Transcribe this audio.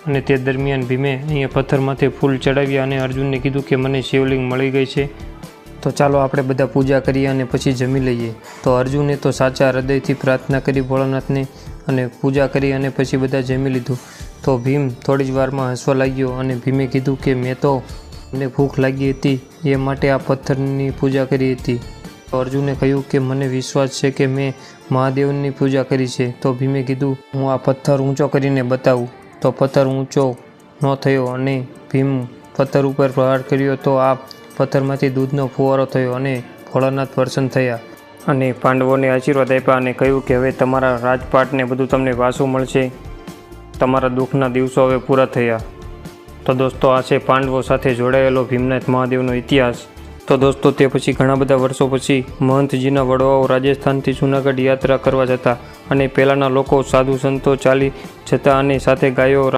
અને તે દરમિયાન ભીમે અહીંયા પથ્થરમાંથી ફૂલ ચડાવ્યા અને અર્જુનને કીધું કે મને શિવલિંગ મળી ગઈ છે, તો ચાલો આપણે બધા પૂજા કરીએ અને પછી જમી લઈએ. તો અર્જુને તો સાચા હૃદયથી પ્રાર્થના કરી ભોળાનાથને અને પૂજા કરી અને પછી બધા જમી લીધું. તો ભીમ થોડી જ વારમાં હસવા લાગ્યો અને ભીમે કીધું કે મેં તો મને ભૂખ લાગી હતી એ માટે આ પથ્થરની પૂજા કરી હતી. તો અર્જુને કહ્યું કે મને વિશ્વાસ છે કે મેં મહાદેવની પૂજા કરી છે. તો ભીમે કીધું હું આ પથ્થર ઊંચો કરીને બતાવું. તો પથ્થર ઊંચો ન થયો અને ભીમ પથ્થર ઉપર પ્રહાર કર્યો તો આ પથ્થરમાંથી દૂધનો ફુવારો થયો અને ભોળાનાથ પ્રસન્ન થયા અને પાંડવોને આશીર્વાદ આપ્યા અને કહ્યું કે હવે તમારા રાજપાટને બધું તમને પાછું મળશે, તમારા દુઃખના દિવસો હવે પૂરા થયા. તો દોસ્તો આ છે પાંડવો સાથે જોડાયેલો ભીમનાથ મહાદેવનો ઇતિહાસ. તો દોસ્તો તે પછી ઘણા બધા વર્ષો પછી મહંતજીના વડવાઓ રાજસ્થાનથી જૂનાગઢ યાત્રા કરવા જતા અને પહેલાંના લોકો સાધુ સંતો ચાલી જતા અને સાથે ગાયો